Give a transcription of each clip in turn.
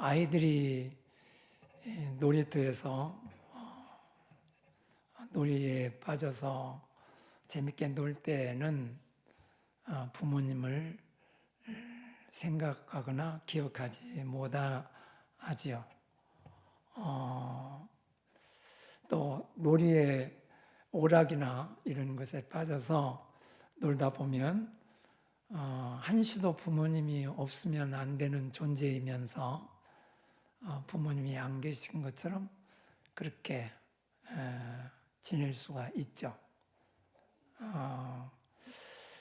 아이들이 놀이터에서 놀이에 빠져서 재밌게 놀 때는 부모님을 생각하거나 기억하지 못하지요. 또 놀이에 오락이나 이런 것에 빠져서 놀다 보면 한시도 부모님이 없으면 안 되는 존재이면서 부모님이 안 계신 것처럼 그렇게 지낼 수가 있죠.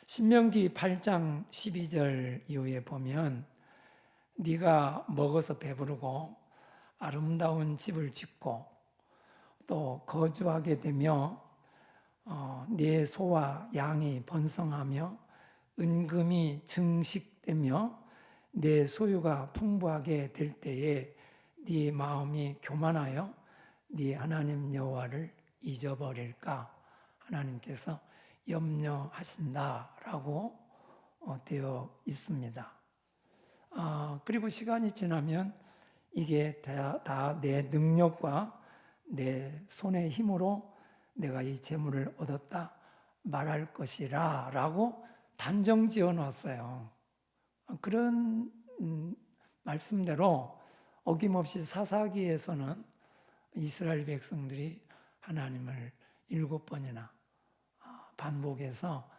신명기 8장 12절 이후에 보면 네가 먹어서 배부르고 아름다운 집을 짓고 또 거주하게 되며 네 소와 양이 번성하며 은금이 증식되며 내 소유가 풍부하게 될 때에 네 마음이 교만하여 네 하나님 여호와를 잊어버릴까? 하나님께서 염려하신다라고 되어 있습니다. 그리고 시간이 지나면 이게 다 내 능력과 내 손의 힘으로 내가 이 재물을 얻었다 말할 것이라 라고 단정 지어 놨어요. 그런 말씀대로 어김없이 사사기에서는 이스라엘 백성들이 하나님을 7번이나 반복해서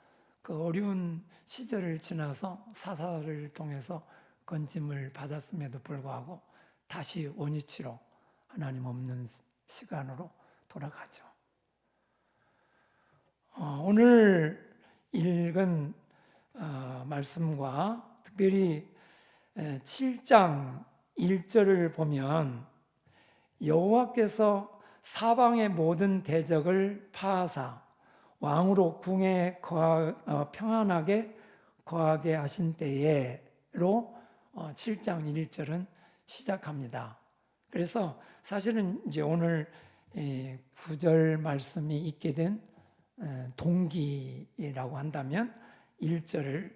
그 어려운 시절을 지나서 사사를 통해서 건짐을 받았음에도 불구하고 다시 원위치로 하나님 없는 시간으로 돌아가죠. 오늘 읽은 말씀과 특별히 7장 1절을 보면 여호와께서 사방의 모든 대적을 파하사 왕으로 궁에 평안하게 거하게 하신 때에로 7장 1절은 시작합니다. 그래서 사실은 이제 오늘 9절 말씀이 있게 된 동기라고 한다면 1절을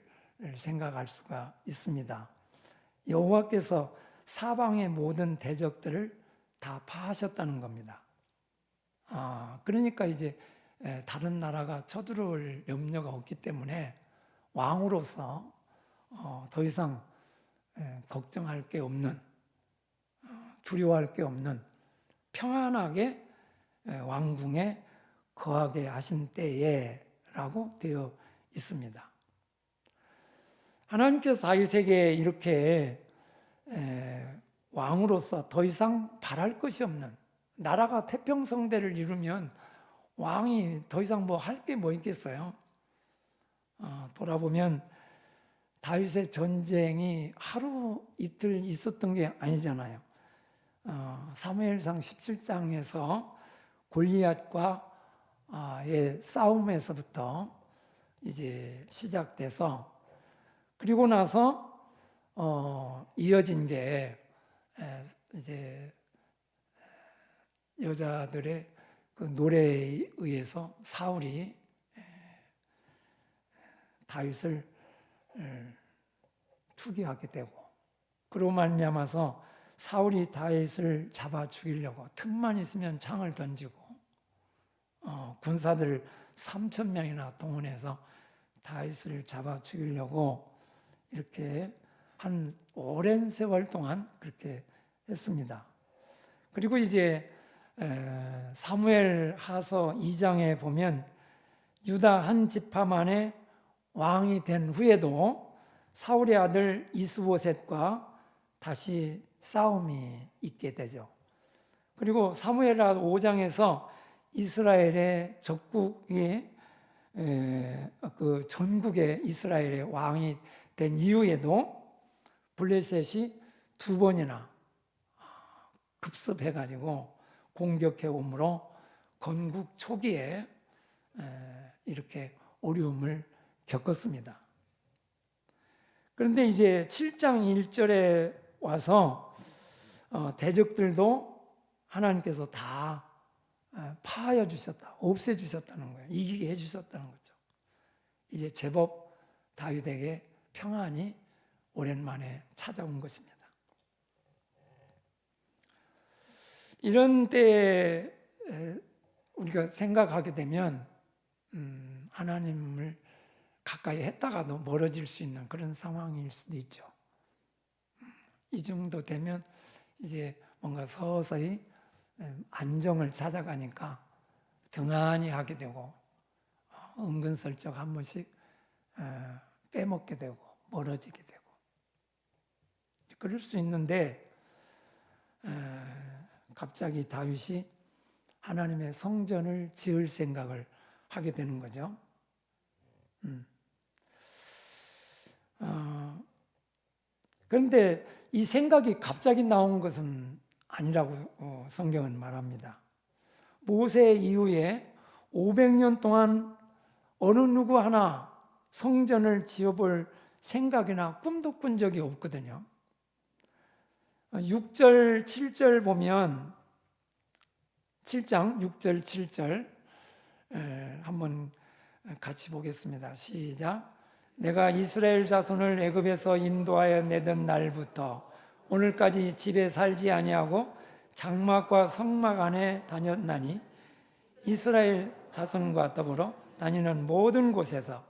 생각할 수가 있습니다. 여호와께서 사방의 모든 대적들을 다 파하셨다는 겁니다. 그러니까 이제 다른 나라가 쳐들어올 염려가 없기 때문에 왕으로서 더 이상 걱정할 게 없는, 두려워할 게 없는 평안하게 왕궁에 거하게 하신 때에 라고 되어 있습니다. 하나님께서 다윗에게 이렇게 왕으로서 더 이상 바랄 것이 없는, 나라가 태평성대를 이루면 왕이 더 이상 뭐 할 게 뭐 있겠어요? 돌아보면 다윗의 전쟁이 하루 이틀 있었던 게 아니잖아요. 사무엘상 17장에서 골리앗과의 싸움에서부터 이제 시작돼서 그리고 나서 이어진 게 이제 여자들의 그 노래에 의해서 사울이 다윗을 투기하게 되고 그로 말미암아서 사울이 다윗을 잡아 죽이려고 틈만 있으면 창을 던지고 군사들 3,000명이나 동원해서 다윗을 잡아 죽이려고 이렇게 한 오랜 세월 동안 그렇게 했습니다. 그리고 이제 사무엘 하서 2장에 보면 유다 한 지파만의 왕이 된 후에도 사울의 아들 이스보셋과 다시 싸움이 있게 되죠. 그리고 사무엘하 5장에서 이스라엘의 적국이 그 전국의 이스라엘의 왕이 된 이후에도 블레셋이 2번이나 급습해가지고 공격해 오므로 건국 초기에 이렇게 어려움을 겪었습니다. 그런데 이제 7장 1절에 와서 대적들도 하나님께서 다 파하여 주셨다, 없애 주셨다는 거예요. 이기게 해 주셨다는 거죠. 이제 제법 다윗에게 평안이 오랜만에 찾아온 것입니다. 이런 때에 우리가 생각하게 되면 하나님을 가까이 했다가도 멀어질 수 있는 그런 상황일 수도 있죠. 이 정도 되면 이제 뭔가 서서히 안정을 찾아가니까 등한히 하게 되고 은근슬쩍 한 번씩 빼먹게 되고 멀어지게 되고 그럴 수 있는데 갑자기 다윗이 하나님의 성전을 지을 생각을 하게 되는 거죠. 그런데 이 생각이 갑자기 나온 것은 아니라고 성경은 말합니다. 모세 이후에 500년 동안 어느 누구 하나 성전을 지어볼 생각이나 꿈도 꾼 적이 없거든요. 6절, 7절 보면 7장 6절, 7절 한번 같이 보겠습니다. 시작. 내가 이스라엘 자손을 애굽에서 인도하여 내던 날부터 오늘까지 집에 살지 아니하고 장막과 성막 안에 다녔나니 이스라엘 자손과 더불어 다니는 모든 곳에서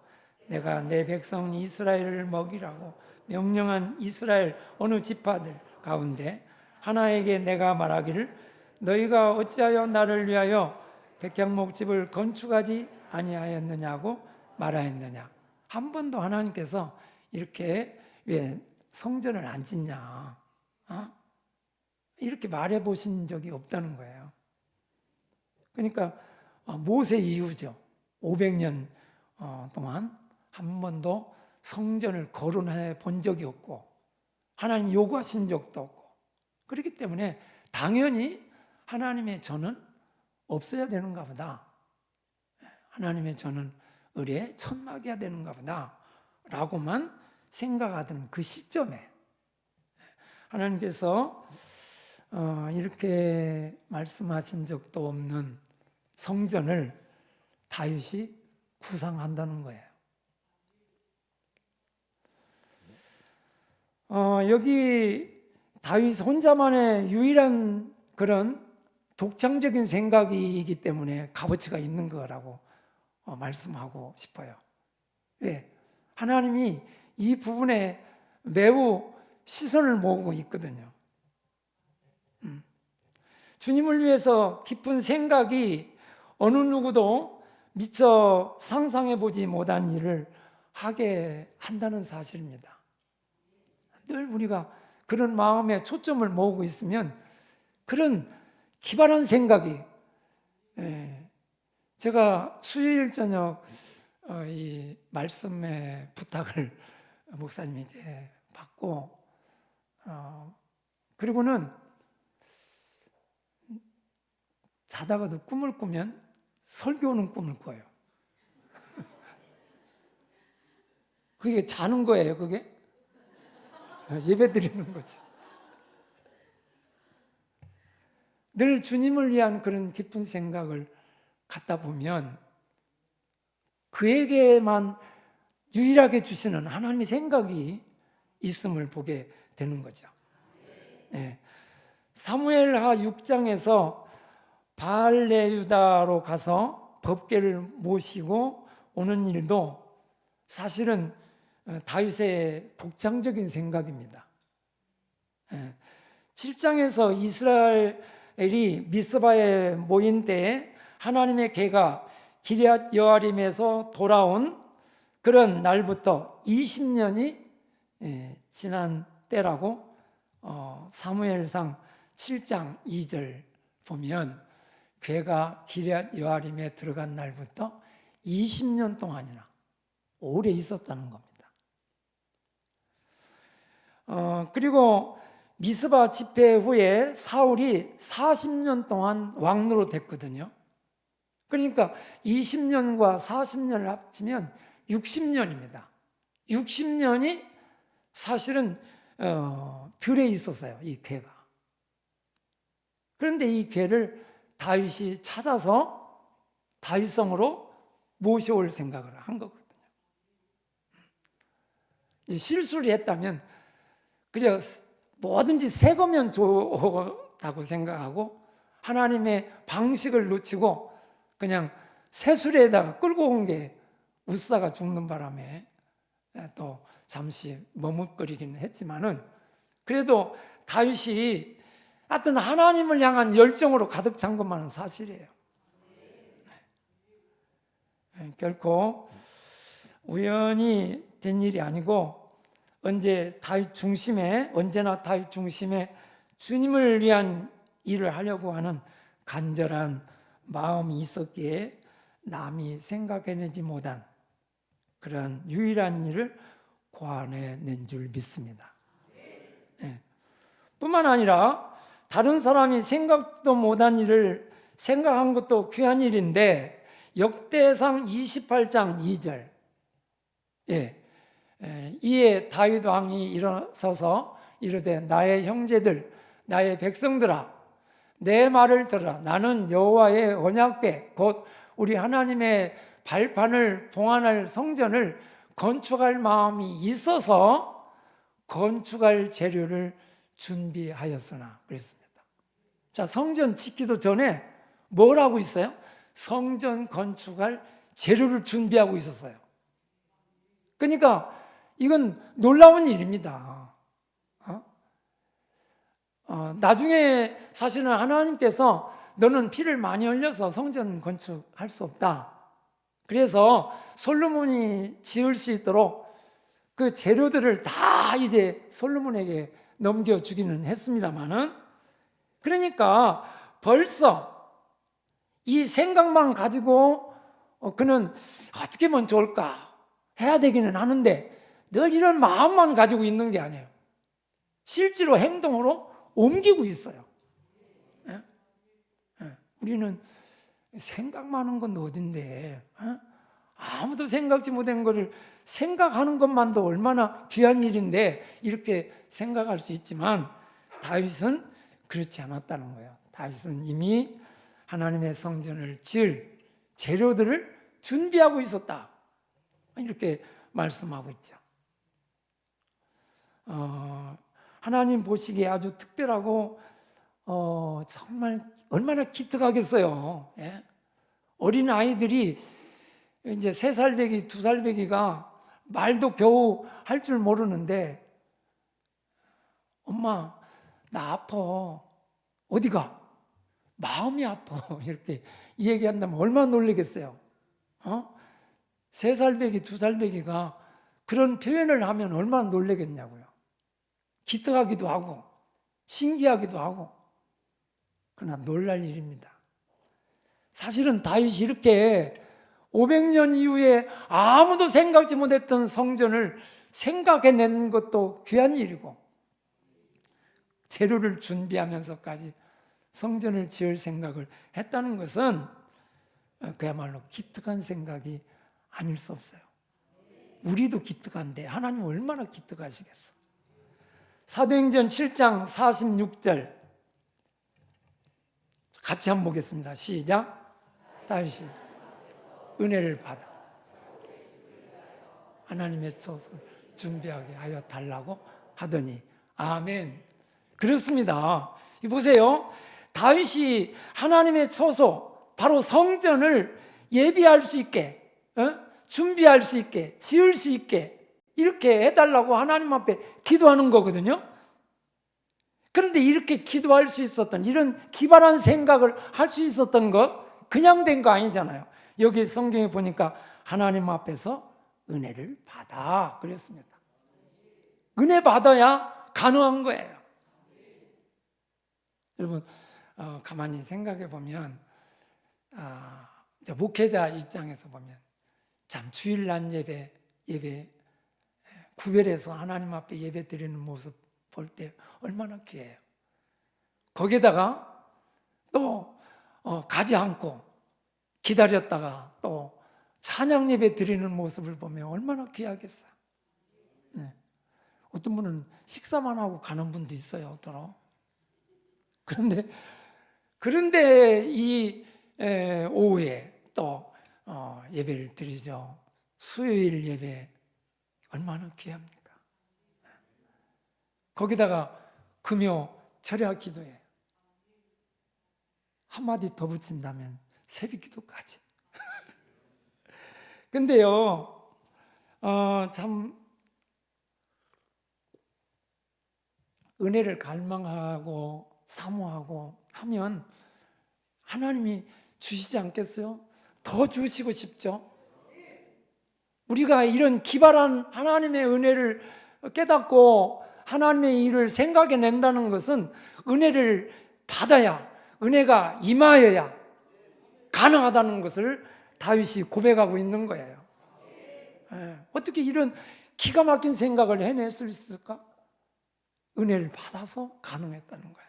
내가 내 백성 이스라엘을 먹이라고 명령한 이스라엘 어느 지파들 가운데 하나에게 내가 말하기를 너희가 어찌하여 나를 위하여 백향목집을 건축하지 아니하였느냐고 말하였느냐. 한 번도 하나님께서 이렇게 왜 성전을 안 짓냐 이렇게 말해 보신 적이 없다는 거예요. 그러니까 모세 이후죠. 500년 동안 한 번도 성전을 거론해 본 적이 없고 하나님 요구하신 적도 없고 그렇기 때문에 당연히 하나님의 전은 없어야 되는가 보다. 하나님의 전은 의뢰 천막이어야 되는가 보다 라고만 생각하던 그 시점에 하나님께서 이렇게 말씀하신 적도 없는 성전을 다윗이 구상한다는 거예요. 여기 다윗 혼자만의 유일한 그런 독창적인 생각이기 때문에 값어치가 있는 거라고 말씀하고 싶어요. 왜? 하나님이 이 부분에 매우 시선을 모으고 있거든요. 주님을 위해서 깊은 생각이 어느 누구도 미처 상상해 보지 못한 일을 하게 한다는 사실입니다. 늘 우리가 그런 마음에 초점을 모으고 있으면 그런 기발한 생각이 제가 수요일 저녁 이 말씀의 부탁을 목사님에게 받고 그리고는 자다가도 꿈을 꾸면 설교하는 꿈을 꿔요. 그게 자는 거예요, 그게? 예배 드리는 거죠. 늘 주님을 위한 그런 깊은 생각을 갖다 보면 그에게만 유일하게 주시는 하나님의 생각이 있음을 보게 되는 거죠. 네. 사무엘하 6장에서 바알레유다로 가서 법궤를 모시고 오는 일도 사실은 다윗의 독창적인 생각입니다. 7장에서 이스라엘이 미스바에 모인 때에 하나님의 개가 기럇 여아림에서 돌아온 그런 날부터 20년이 지난 때라고 사무엘상 7장 2절 보면 괴가 기럇 여아림에 들어간 날부터 20년 동안이나 오래 있었다는 겁니다. 그리고 미스바 집회 후에 사울이 40년 동안 왕노로 됐거든요. 그러니까 20년과 40년을 합치면 60년입니다. 60년이 사실은 들에 있었어요, 이 괴가. 그런데 이 괴를 다윗이 찾아서 다윗성으로 모셔올 생각을 한 거거든요. 실수를 했다면 그저 뭐든지 새 거면 좋다고 생각하고 하나님의 방식을 놓치고 그냥 새수레에다가 끌고 온 게 웃사가 죽는 바람에 또 잠시 머뭇거리기는 했지만은 그래도 다윗이 하여튼 하나님을 향한 열정으로 가득 찬 것만은 사실이에요. 결코 우연히 된 일이 아니고 언제나 다윗 중심에 주님을 위한 일을 하려고 하는 간절한 마음이 있었기에 남이 생각해내지 못한 그런 유일한 일을 고안해낸 줄 믿습니다. 뿐만 아니라 다른 사람이 생각도 못한 일을 생각한 것도 귀한 일인데 역대상 28장 2절 이에 다윗 왕이 일어서서 이르되 나의 형제들 나의 백성들아 내 말을 들으라. 나는 여호와의 언약궤 곧 우리 하나님의 발판을 봉안할 성전을 건축할 마음이 있어서 건축할 재료를 준비하였으나 그랬습니다. 자, 성전 짓기도 전에 뭘 하고 있어요? 성전 건축할 재료를 준비하고 있었어요. 그러니까 이건 놀라운 일입니다. 나중에 사실은 하나님께서 너는 피를 많이 흘려서 성전 건축할 수 없다. 그래서 솔로몬이 지을 수 있도록 그 재료들을 다 이제 솔로몬에게 넘겨주기는 했습니다만은 그러니까 벌써 이 생각만 가지고 그는 어떻게 하면 좋을까 해야 되기는 하는데 늘 이런 마음만 가지고 있는 게 아니에요. 실제로 행동으로 옮기고 있어요. 우리는 생각만 하는 건 어딘데 아무도 생각지 못한 것을 생각하는 것만도 얼마나 귀한 일인데 이렇게 생각할 수 있지만 다윗은 그렇지 않았다는 거예요. 다윗은 이미 하나님의 성전을 지을 재료들을 준비하고 있었다. 이렇게 말씀하고 있죠. 하나님 보시기에 아주 특별하고 정말 얼마나 기특하겠어요. 예? 어린 아이들이 이제 3살 배기, 2살 배기가 말도 겨우 할 줄 모르는데 엄마 나 아파. 어디가? 마음이 아파. 이렇게 얘기한다면 얼마나 놀라겠어요. 3살 배기, 2살 배기가 그런 표현을 하면 얼마나 놀라겠냐고요. 기특하기도 하고 신기하기도 하고 그러나 놀랄 일입니다. 사실은 다윗이 이렇게 500년 이후에 아무도 생각지 못했던 성전을 생각해낸 것도 귀한 일이고 재료를 준비하면서까지 성전을 지을 생각을 했다는 것은 그야말로 기특한 생각이 아닐 수 없어요. 우리도 기특한데 하나님 얼마나 기특하시겠어. 사도행전 7장 46절 같이 한번 보겠습니다. 시작. 다윗이 은혜를 받아 하나님의 처소를 준비하게 하여 달라고 하더니 아멘. 그렇습니다. 보세요. 다윗이 하나님의 처소 바로 성전을 예비할 수 있게 준비할 수 있게 지을 수 있게 이렇게 해달라고 하나님 앞에 기도하는 거거든요. 그런데 이렇게 기도할 수 있었던 이런 기발한 생각을 할 수 있었던 것 그냥 된 거 아니잖아요. 여기 성경에 보니까 하나님 앞에서 은혜를 받아 그랬습니다. 은혜 받아야 가능한 거예요. 여러분 가만히 생각해 보면 목회자 입장에서 보면 참 주일날 예배 구별해서 하나님 앞에 예배 드리는 모습 볼 때 얼마나 귀해요. 거기다가 또 가지 않고 기다렸다가 또 찬양 예배 드리는 모습을 보면 얼마나 귀하겠어요. 네. 어떤 분은 식사만 하고 가는 분도 있어요. 또. 그런데 이 오후에 또 예배를 드리죠. 수요일 예배 얼마나 귀합니까? 거기다가 금요 철야 기도회 한마디 더 붙인다면 새벽기도까지. 근데요, 참 은혜를 갈망하고 사모하고 하면 하나님이 주시지 않겠어요? 더 주시고 싶죠. 우리가 이런 기발한 하나님의 은혜를 깨닫고 하나님의 일을 생각해낸다는 것은 은혜를 받아야, 은혜가 임하여야 가능하다는 것을 다윗이 고백하고 있는 거예요. 어떻게 이런 기가 막힌 생각을 해낼 수 있을까? 은혜를 받아서 가능했다는 거예요.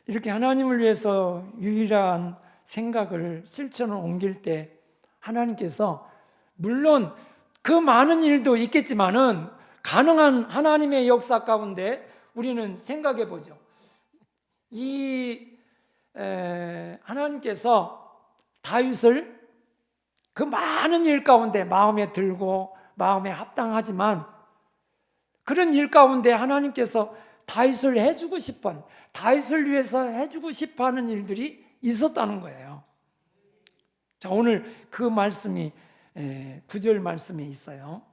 이렇게 하나님을 위해서 유일한 생각을 실천을 옮길 때 하나님께서 물론 그 많은 일도 있겠지만은 가능한 하나님의 역사 가운데 우리는 생각해 보죠. 하나님께서 다윗을 그 많은 일 가운데 마음에 들고 마음에 합당하지만 그런 일 가운데 하나님께서 다윗을 해주고 싶은, 다윗을 위해서 해주고 싶어하는 일들이 있었다는 거예요. 자, 오늘 그 말씀이 9절 말씀에 있어요.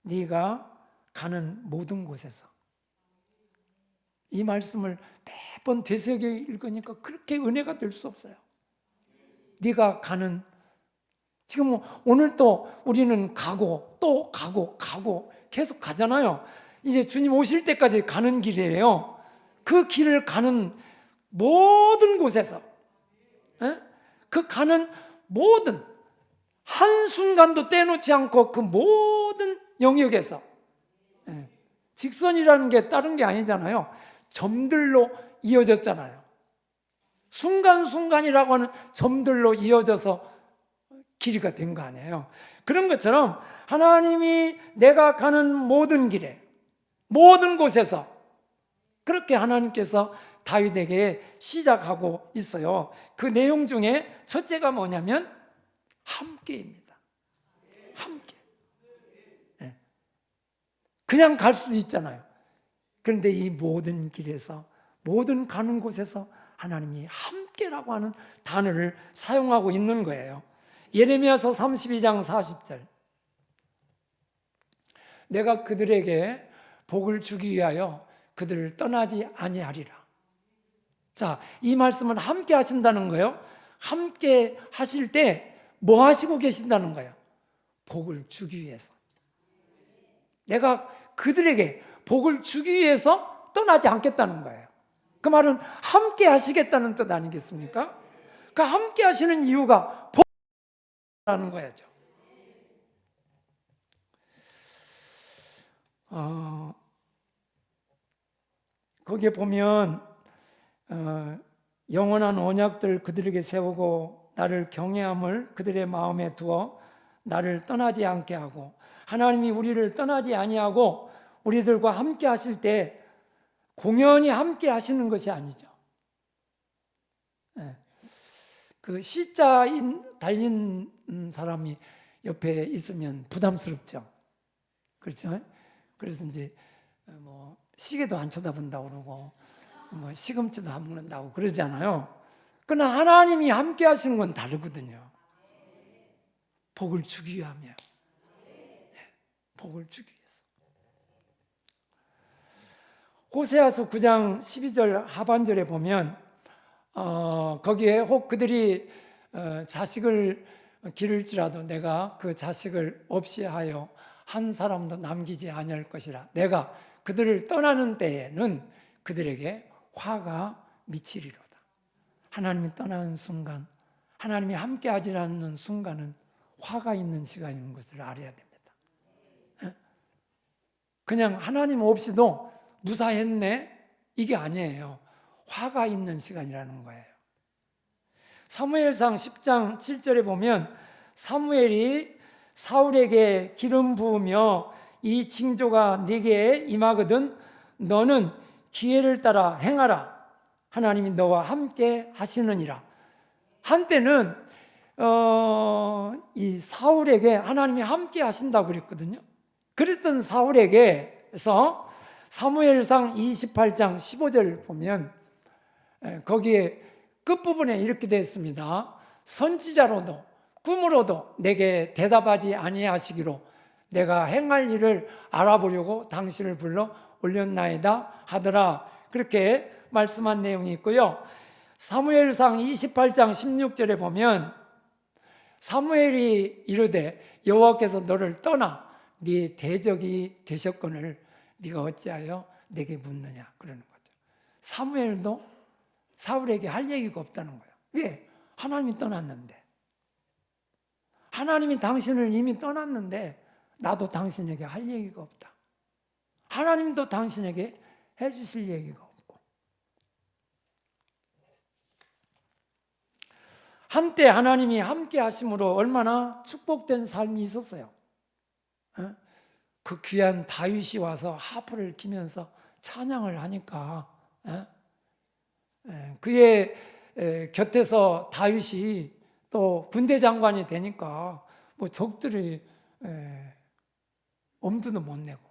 네가 가는 모든 곳에서. 이 말씀을 매번 되새겨 읽으니까 그렇게 은혜가 될 수 없어요. 네가 가는, 지금 오늘 또 우리는 가고 또 가고 계속 가잖아요. 이제 주님 오실 때까지 가는 길이에요. 그 길을 가는 모든 곳에서, 그 가는 모든 한순간도 떼놓지 않고 그 모든 영역에서, 직선이라는 게 다른 게 아니잖아요. 점들로 이어졌잖아요. 순간순간이라고 하는 점들로 이어져서 길이가 된 거 아니에요. 그런 것처럼 하나님이 내가 가는 모든 길에, 모든 곳에서 그렇게 하나님께서 다윗에게 시작하고 있어요. 그 내용 중에 첫째가 뭐냐면 함께입니다. 함께. 그냥 갈 수도 있잖아요. 그런데 이 모든 길에서, 모든 가는 곳에서 하나님이 함께라고 하는 단어를 사용하고 있는 거예요. 예레미야서 32장 40절. 내가 그들에게 복을 주기 위하여 그들을 떠나지 아니하리라. 자, 이 말씀은 함께 하신다는 거예요. 함께 하실 때 뭐 하시고 계신다는 거예요? 복을 주기 위해서. 내가 그들에게 복을 주기 위해서 떠나지 않겠다는 거예요. 그 말은 함께 하시겠다는 뜻 아니겠습니까? 그 함께 하시는 이유가 복이라는 거야죠. 거기에 보면 영원한 언약들 그들에게 세우고 나를 경외함을 그들의 마음에 두어 나를 떠나지 않게 하고, 하나님이 우리를 떠나지 아니하고 우리들과 함께 하실 때 공연히 함께 하시는 것이 아니죠. 그 C자 달린 사람이 옆에 있으면 부담스럽죠. 그렇죠? 그래서 이제 뭐 시계도 안 쳐다본다고 그러고 뭐 시금치도 안 먹는다고 그러잖아요. 그러나 하나님이 함께 하시는 건 다르거든요. 복을 주기 위하며, 복을 주기 위해서. 호세아서 9장 12절 하반절에 보면 거기에 혹 그들이 자식을 기를지라도 내가 그 자식을 없이 하여 한 사람도 남기지 아니할 것이라. 내가 그들을 떠나는 때에는 그들에게 화가 미치리로다. 하나님이 떠나는 순간, 하나님이 함께 하지 않는 순간은 화가 있는 시간인 것을 알아야 됩니다. 그냥 하나님 없이도 무사했네, 이게 아니에요. 화가 있는 시간이라는 거예요. 사무엘상 10장 7절에 보면 사무엘이 사울에게 기름 부으며 이 징조가 네게 임하거든 너는 기회를 따라 행하라. 하나님이 너와 함께 하시느니라. 한때는 이 사울에게 하나님이 함께 하신다고 그랬거든요. 그랬던 사울에게서 사무엘상 28장 15절 보면 거기에 끝부분에 이렇게 되어 있습니다. 선지자로도 꿈으로도 내게 대답하지 아니하시기로 내가 행할 일을 알아보려고 당신을 불러 올렸나이다 하더라. 그렇게 말씀한 내용이 있고요. 사무엘상 28장 16절에 보면 사무엘이 이르되 여호와께서 너를 떠나 네 대적이 되셨거늘 네가 어찌하여 내게 묻느냐 그러는 거죠. 사무엘도 사울에게 할 얘기가 없다는 거예요. 왜? 하나님이 떠났는데. 하나님이 당신을 이미 떠났는데 나도 당신에게 할 얘기가 없다. 하나님도 당신에게 해주실 얘기가 없고. 한때 하나님이 함께 하심으로 얼마나 축복된 삶이 있었어요. 그 귀한 다윗이 와서 하프를 키면서 찬양을 하니까 그의 곁에서 다윗이 또 군대 장관이 되니까 뭐 적들이 엄두도 못 내고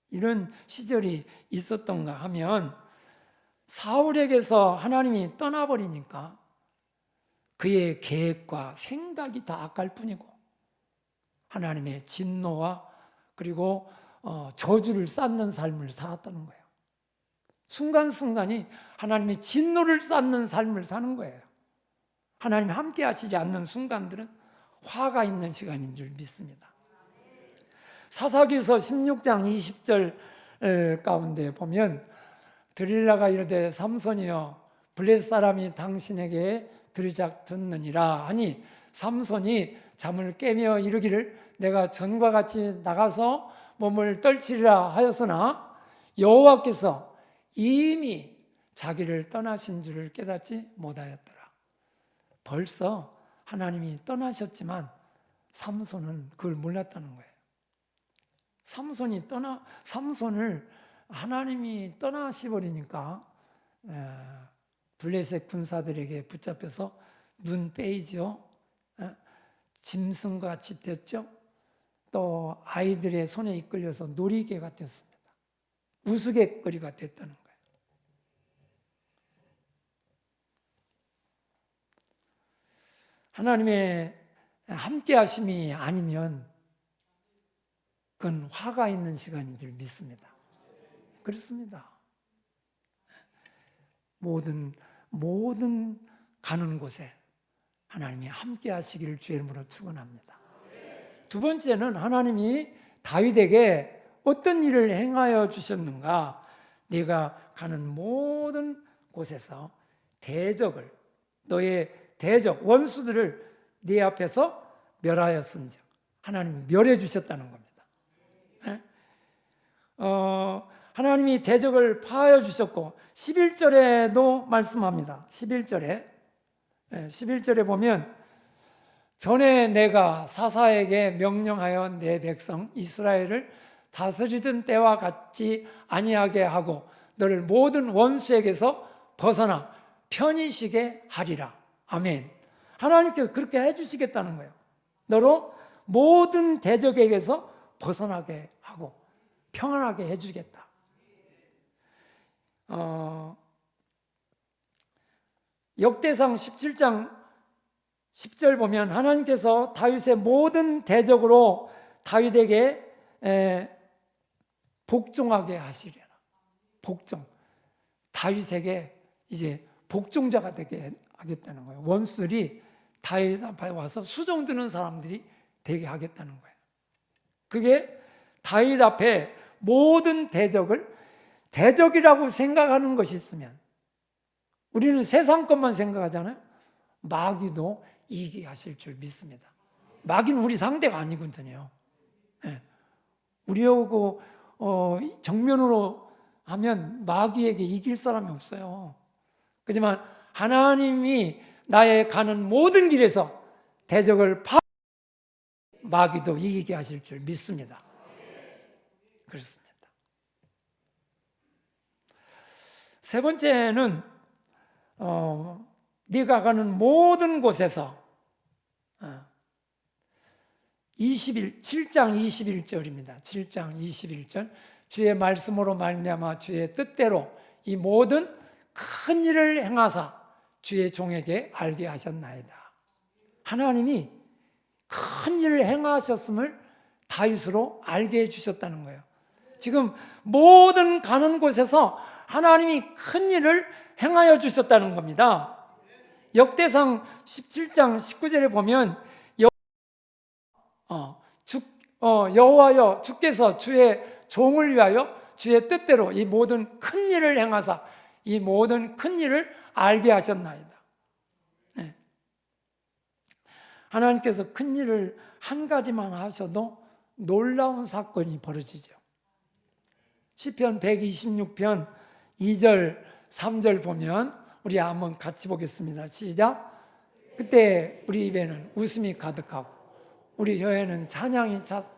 이런 시절이 있었던가 하면 사울에게서 하나님이 떠나버리니까 그의 계획과 생각이 다 악할 뿐이고 하나님의 진노와 그리고 저주를 쌓는 삶을 살았다는 거예요. 순간순간이 하나님의 진노를 쌓는 삶을 사는 거예요. 하나님 함께 하시지 않는 순간들은 화가 있는 시간인 줄 믿습니다. 사사기서 16장 20절 가운데 보면 드릴라가 이르되 삼손이여 블레셋 사람이 당신에게 들이작 듣느니라 하니 삼손이 잠을 깨며 이르기를 내가 전과 같이 나가서 몸을 떨치리라 하였으나 여호와께서 이미 자기를 떠나신 줄을 깨닫지 못하였더라. 벌써 하나님이 떠나셨지만 삼손은 그걸 몰랐다는 거예요. 삼손을 하나님이 떠나시버리니까 블레셋 군사들에게 붙잡혀서 눈 빼이죠. 짐승같이 됐죠. 또 아이들의 손에 이끌려서 놀이개가 됐습니다. 우스갯거리가 됐다는 거예요. 하나님의 함께 하심이 아니면 그건 화가 있는 시간인 줄 믿습니다. 그렇습니다. 모든 가는 곳에 하나님이 함께 하시기를 주의 이름으로 축원합니다. 두 번째는 하나님이 다윗에게 어떤 일을 행하여 주셨는가? 네가 가는 모든 곳에서 대적을 너의 대적 원수들을 네 앞에서 멸하였은즉 하나님이 멸해 주셨다는 겁니다. 하나님이 대적을 파하여 주셨고 11절에도 말씀합니다. 11절에 보면 전에 내가 사사에게 명령하여 내 백성 이스라엘을 다스리던 때와 같지 아니하게 하고 너를 모든 원수에게서 벗어나 편히 쉬게 하리라. 아멘. 하나님께서 그렇게 해주시겠다는 거예요. 너로 모든 대적에게서 벗어나게 하고 평안하게 해주겠다. 역대상 17장 10절 보면 하나님께서 다윗의 모든 대적으로 다윗에게 복종하게 하시리라. 복종. 다윗에게 이제 복종자가 되게 하겠다는 거예요. 원수들이 다윗 앞에 와서 수종 드는 사람들이 되게 하겠다는 거예요. 그게 다윗 앞에 모든 대적을 대적이라고 생각하는 것이 있으면 우리는 세상 것만 생각하잖아요. 마귀도 이기게 하실 줄 믿습니다. 마귀는 우리 상대가 아니거든요. 우리하고 정면으로 하면 마귀에게 이길 사람이 없어요. 그렇지만 하나님이 나의 가는 모든 길에서 대적을 마귀도 이기게 하실 줄 믿습니다. 그렇습니다. 세 번째는 네가 가는 모든 곳에서 7장 21절입니다. 7장 21절 주의 말씀으로 말미암아 주의 뜻대로 이 모든 큰 일을 행하사 주의 종에게 알게 하셨나이다. 하나님이 큰 일을 행하셨음을 다윗으로 알게 해주셨다는 거예요. 지금 모든 가는 곳에서 하나님이 큰 일을 행하여 주셨다는 겁니다. 역대상 17장 19절에 보면 여호와여 주께서 주의 종을 위하여 주의 뜻대로 이 모든 큰 일을 행하사 이 모든 큰 일을 알게 하셨나이다. 네. 하나님께서 큰 일을 한 가지만 하셔도 놀라운 사건이 벌어지죠. 시편 126편 2절 3절 보면 우리 한번 같이 보겠습니다. 시작. 그때 우리 입에는 웃음이 가득하고 우리 혀에는 찬양이 찼다.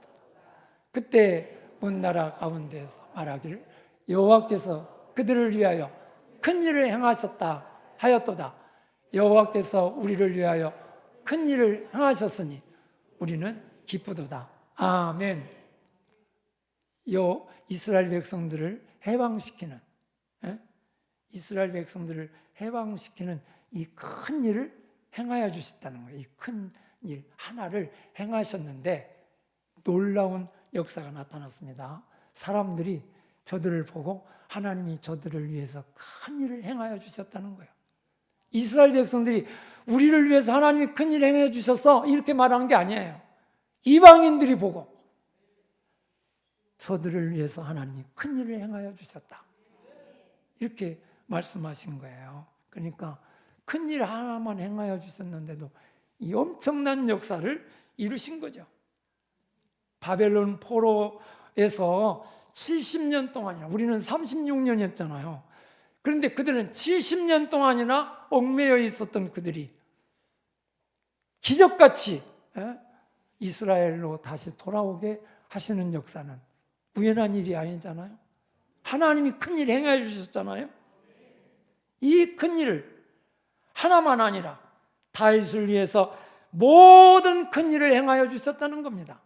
그때 온 나라 가운데서 말하기를 여호와께서 그들을 위하여 큰 일을 행하셨다 하였도다. 여호와께서 우리를 위하여 큰 일을 행하셨으니 우리는 기쁘도다. 아멘. 이스라엘 백성들을 해방시키는 이스라엘 백성들을 해방시키는 이 큰 일을 행하여 주셨다는 거예요. 이 큰 일 하나를 행하셨는데 놀라운 역사가 나타났습니다. 사람들이 저들을 보고 하나님이 저들을 위해서 큰 일을 행하여 주셨다는 거예요. 이스라엘 백성들이 우리를 위해서 하나님이 큰 일을 행해 주셔서 이렇게 말한 게 아니에요. 이방인들이 보고 저들을 위해서 하나님이 큰 일을 행하여 주셨다. 이렇게 말씀하신 거예요. 그러니까 큰 일 하나만 행하여 주셨는데도 이 엄청난 역사를 이루신 거죠. 바벨론 포로에서 70년 동안이나 우리는 36년이었잖아요. 그런데 그들은 70년 동안이나 얽매여 있었던 그들이 기적같이 이스라엘로 다시 돌아오게 하시는 역사는 우연한 일이 아니잖아요. 하나님이 큰 일 행해 주셨잖아요. 이 큰 일을 하나만 아니라 다윗을 위해서 모든 큰 일을 행하여 주셨다는 겁니다.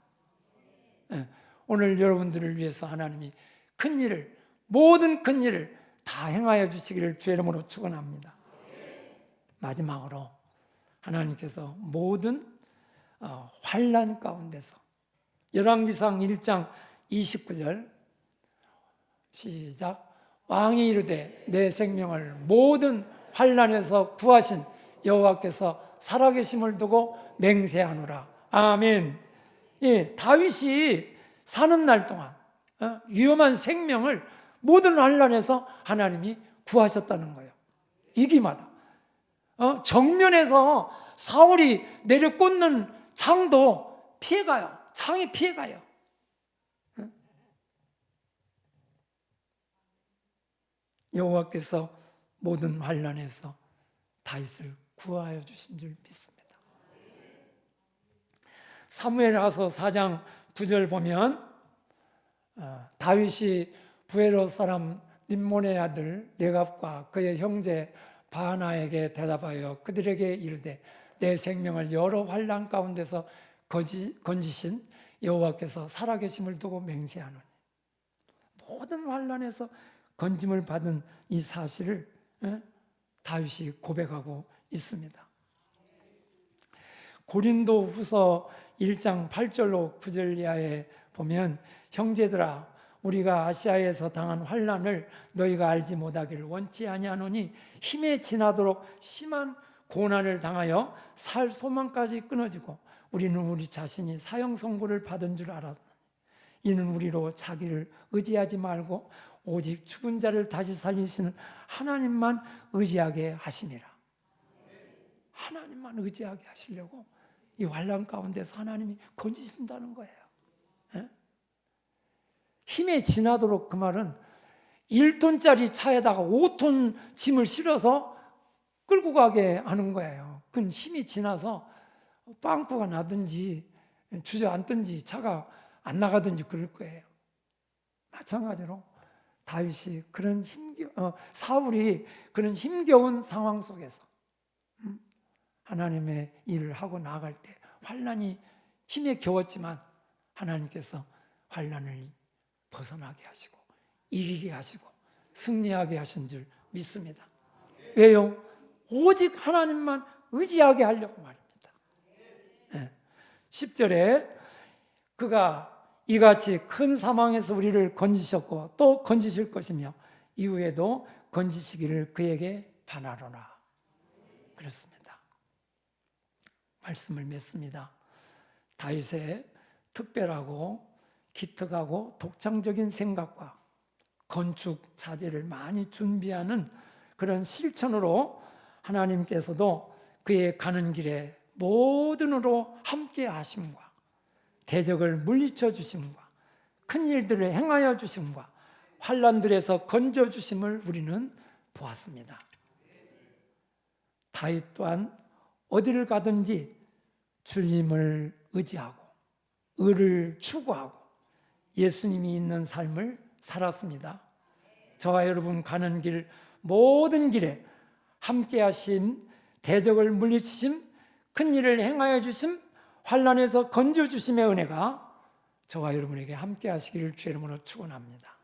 오늘 여러분들을 위해서 하나님이 큰 일을 모든 큰 일을 다 행하여 주시기를 주의 이름으로 축원합니다. 마지막으로 하나님께서 모든 환난 가운데서 열왕기상 1장 29절 시작. 왕이 이르되 내 생명을 모든 환난에서 구하신 여호와께서 살아계심을 두고 맹세하노라. 아멘. 예, 다윗이 사는 날 동안 위험한 생명을 모든 환난에서 하나님이 구하셨다는 거예요. 이기마다 정면에서 사울이 내려 꽂는 창도 피해가요. 창이 피해가요. 여호와께서 모든 환난에서 다윗을 구하여 주신 줄 믿습니다. 사무엘하서 4장 9절 보면 다윗이 부에롯 사람 림몬의 아들 레갑과 그의 형제 바하나에게 대답하여 그들에게 이르되 내 생명을 여러 환난 가운데서 건지신 여호와께서 살아계심을 두고 맹세하노니 모든 환난에서 건짐을 받은 이 사실을 다윗이 고백하고 있습니다. 고린도 후서 1장 8절로 9절 이하에 보면 형제들아 우리가 아시아에서 당한 환난을 너희가 알지 못하기를 원치 아니하노니 힘에 지나도록 심한 고난을 당하여 살 소망까지 끊어지고 우리는 우리 자신이 사형 선고를 받은 줄 알았노니 이는 우리로 자기를 의지하지 말고 오직 죽은 자를 다시 살리시는 하나님만 의지하게 하심이라. 하나님만 의지하게 하시려고 이 환난 가운데서 하나님이 건지신다는 거예요. 힘에 지나도록 그 말은 1톤짜리 차에다가 5톤 짐을 실어서 끌고 가게 하는 거예요. 그건 힘이 지나서 빵꾸가 나든지 주저앉든지 차가 안 나가든지 그럴 거예요. 마찬가지로 다윗이 그런 사울이 그런 힘겨운 상황 속에서 하나님의 일을 하고 나아갈 때 환난이 힘에 겨웠지만 하나님께서 환난을 벗어나게 하시고 이기게 하시고 승리하게 하신 줄 믿습니다. 왜요? 오직 하나님만 의지하게 하려고 말입니다. 10절에 그가 이같이 큰 사망에서 우리를 건지셨고 또 건지실 것이며 이후에도 건지시기를 그에게 바라노라. 그렇습니다. 말씀을 맺습니다. 다윗의 특별하고 기특하고 독창적인 생각과 건축 자재를 많이 준비하는 그런 실천으로 하나님께서도 그의 가는 길에 모든으로 함께 하심과 대적을 물리쳐 주심과 큰 일들을 행하여 주심과 환난들에서 건져 주심을 우리는 보았습니다. 다윗 또한 어디를 가든지 주님을 의지하고 의를 추구하고 예수님이 있는 삶을 살았습니다. 저와 여러분 가는 길 모든 길에 함께 하신 대적을 물리치심, 큰 일을 행하여 주심, 환난에서 건져 주심의 은혜가 저와 여러분에게 함께 하시기를 주의 이름으로 축원합니다.